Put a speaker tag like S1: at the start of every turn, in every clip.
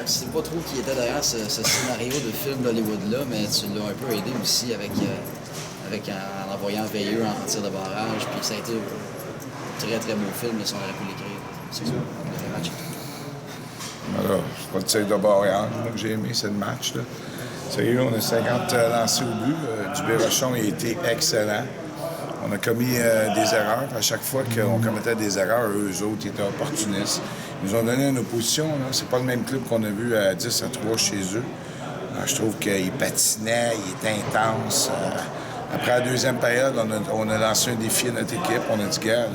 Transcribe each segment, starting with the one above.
S1: sais pas trop qui était derrière ce scénario de film d'Hollywood-là, mais tu l'as un peu aidé aussi en envoyant Veilleux en tir de barrage. Puis ça a été un très très beau film, si on aurait pu l'écrire. C'est ça, le match.
S2: Alors, c'est pas le tir de barrage que j'ai aimé, c'est le match. Là. Sérieux, on a 50 lancés au but. Dubé-Rochon a été excellent. On a commis des erreurs. À chaque fois qu'on commettait des erreurs, eux autres, ils étaient opportunistes. Ils nous ont donné une opposition. Là. C'est pas le même club qu'on a vu à 10-3 chez eux. Je trouve qu'ils patinaient, ils étaient intenses. Après la deuxième période, on a lancé un défi à notre équipe. On a dit, gars,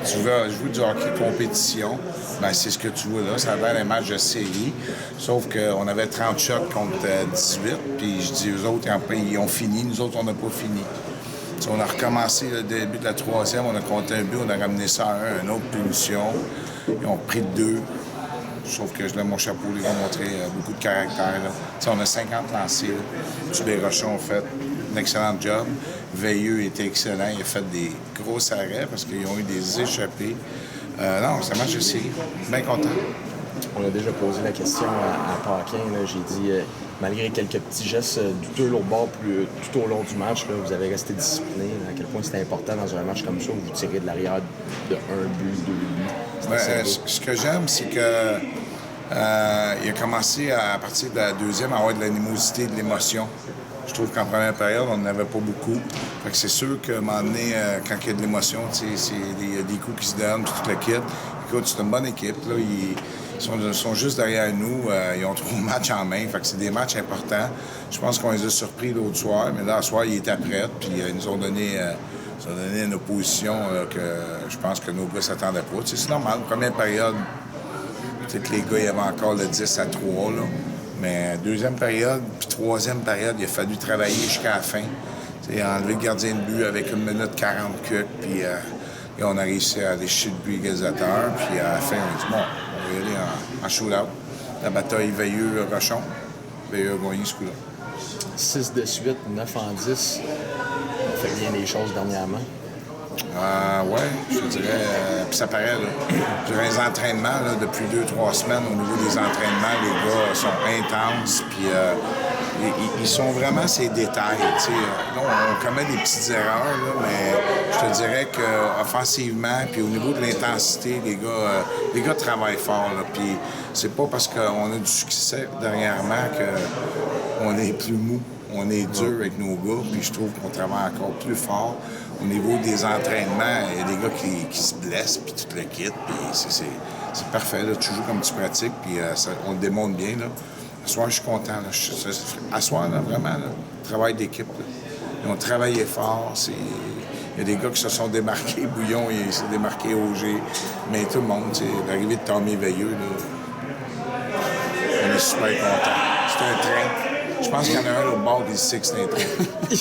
S2: tu veux jouer du hockey de compétition, ben c'est ce que tu vois là. Ça a l'air un match de série. Sauf qu'on avait 30 shots contre 18. Puis je dis, eux autres, ils ont fini. Nous autres, on n'a pas fini. T'sais, on a recommencé le début de la troisième. On a compté un but, on a ramené ça à une autre punition. Ils ont pris 2. Sauf que je lève mon chapeau, ils ont montré beaucoup de caractère. Là. On a 50 lancés. Dubé-Rochon a fait un excellent job. Veilleux était excellent. Il a fait des gros arrêts parce qu'ils ont eu des échappées. Non, c'est un match de série. Bien content.
S3: On a déjà posé la question à Paquin. J'ai dit, malgré quelques petits gestes douteux au bord tout au long du match, là, vous avez resté discipliné. À quel point c'était important dans un match comme ça où vous tirez de l'arrière de 1 but, 2 buts.
S2: Ce que j'aime, c'est que il a commencé à partir de la deuxième à avoir de l'animosité, de l'émotion. Je trouve qu'en première période, on n'en avait pas beaucoup. Fait que c'est sûr qu'à un moment donné, quand il y a de l'émotion, il y a des coups qui se donnent, puis tout le kit. Écoute, c'est une bonne équipe. Là. Ils sont juste derrière nous. Ils ont 3 matchs en main. Fait que c'est des matchs importants. Je pense qu'on les a surpris l'autre soir, mais là, ce soir, ils étaient prêts. Puis ils nous ont donné une opposition que je pense que nos gars ne s'attendaient pas. C'est normal. Première période, peut-être que les gars, il y avait encore le 10-3. Là. Mais deuxième période, puis troisième période, il a fallu travailler jusqu'à la fin. Enlever le gardien de but avec 1 minute 40 cucs, puis on a réussi à aller chez le but égalisateur. Puis à la fin, on a dit, bon, on va y aller en shootout. La bataille Veilleux-Rochon. Veilleux a gagné ce coup-là.
S3: 6 de suite, 9 en 10. On fait bien les choses dernièrement.
S2: Oui, je te dirais. Puis ça paraît, là. Durant les entraînements, là, depuis 2-3 semaines, au niveau des entraînements, les gars sont intenses. Puis ils sont vraiment ces détails. Là, on commet des petites erreurs, là, mais je te dirais qu'offensivement, puis au niveau de l'intensité, les gars travaillent fort. Là, puis c'est pas parce qu'on a du succès dernièrement qu'on est plus mou. On est dur avec nos gars, puis je trouve qu'on travaille encore plus fort. Au niveau des entraînements, il y a des gars qui se blessent, puis tout le kit, puis c'est parfait. Là. Tu joues comme tu pratiques, puis on le démontre bien. Là. À soir, je suis content. Là. À soir, là, vraiment, là, travail d'équipe. Là. Ils ont travaillé fort. Il y a des gars qui se sont démarqués. Bouillon, il s'est démarqué Auger. Mais tout le monde, l'arrivée de Tommy Veilleux, là, on est super content. C'est un train. Je pense qu'il y en a un au bord des six d'un train.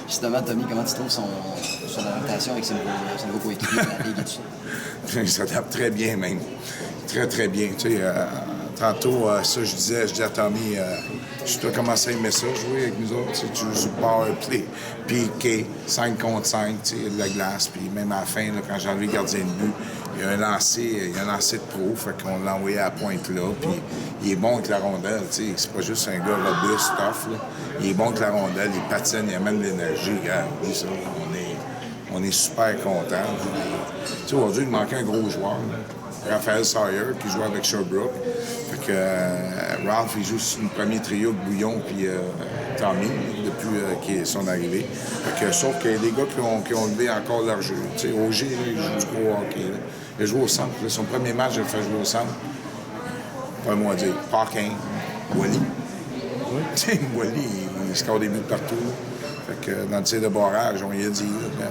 S1: Justement, Tommy, comment tu trouves son adaptation avec ses nouveaux coéquipiers de la Ligue et tout ça?
S2: Il s'adapte très bien, même. Très, très bien. Tu sais, tantôt, ça, je disais à Tommy, je dois commencer à aimer ça, jouer avec nous autres. Tu joues sur power play, piqué, 5 contre 5, tu sais, de la glace. Puis même à la fin, là, quand j'ai enlevé le gardien de but, il y a un lancer de pro, fait qu'on l'a envoyé à la pointe là. Puis il est bon avec la rondelle, tu sais. C'est pas juste un gars robuste, tough, là. Il est bon avec la rondelle, il patine, il amène de l'énergie. Regarde, oui, ça, on est super contents. Tu sais, aujourd'hui, il manquait un gros joueur, là. Raphaël Sawyer, qui joue avec Sherbrooke. Fait que Ralph, il joue sur le premier trio avec Bouillon puis Tommy, depuis son arrivée. Fait que, sauf qu'il y a des gars qui ont levé encore leur jeu. Tu sais, Auger, là, il joue du gros hockey. Là. Il a joué au centre. Là. Son premier match, il a fait jouer au centre. Pas moi dire. Paquin, Wally. Oui. Tu sais, Wally, il score des buts partout. Fait que dans le tir de barrage, on y a dit. Là,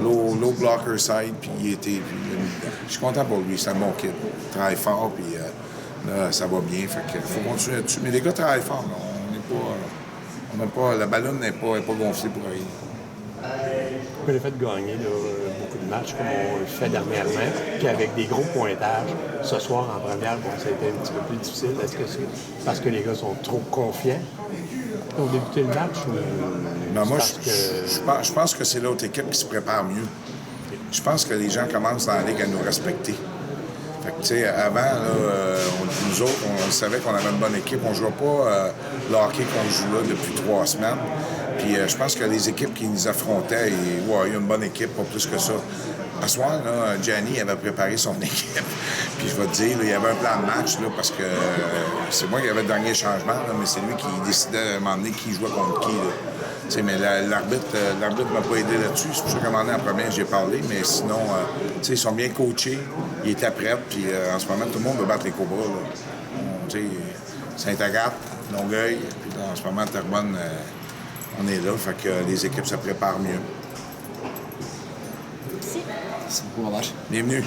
S2: low blocker side, puis il était. Je suis content pour lui, c'est un bon kid. Il travaille fort, puis là, ça va bien. Fait que faut continuer là-dessus. Mais les gars travaillent fort. Là. On n'est pas. La ballonne n'est pas gonflée pour rien.
S4: Le fait de gagner là, beaucoup de matchs comme on le fait dernièrement, puis avec des gros pointages, ce soir en première, bon, ça a été un petit peu plus difficile. Est-ce que c'est parce que les gars sont trop confiants pour débuter le match?
S2: Ben moi, je pense que c'est l'autre équipe qui se prépare mieux. Je pense que les gens commencent dans la Ligue à nous respecter. Fait que, tu sais, avant, là, nous autres, on savait qu'on avait une bonne équipe. On ne jouait pas le hockey qu'on joue là depuis 3 semaines. Puis je pense que les équipes qui nous affrontaient, il y a une bonne équipe, pas plus que ça. À ce soir, là, Gianni avait préparé son équipe. Puis je vais te dire, là, il y avait un plan de match, là, parce que c'est moi qui avais le dernier changement, là, mais c'est lui qui décidait à un moment donné qui jouait contre qui. Là. Mais l'arbitre ne m'a pas aidé là-dessus. C'est pour ça qu'à un moment donné, en première, j'ai parlé. Mais sinon, ils sont bien coachés. Ils étaient prêts. Puis en ce moment, tout le monde veut battre les Cobras. Saint-Agathe, Longueuil. Puis là, en ce moment, Terrebonne, on est là. Fait que les équipes se préparent mieux.
S1: Merci beaucoup, Robert.
S2: Bienvenue.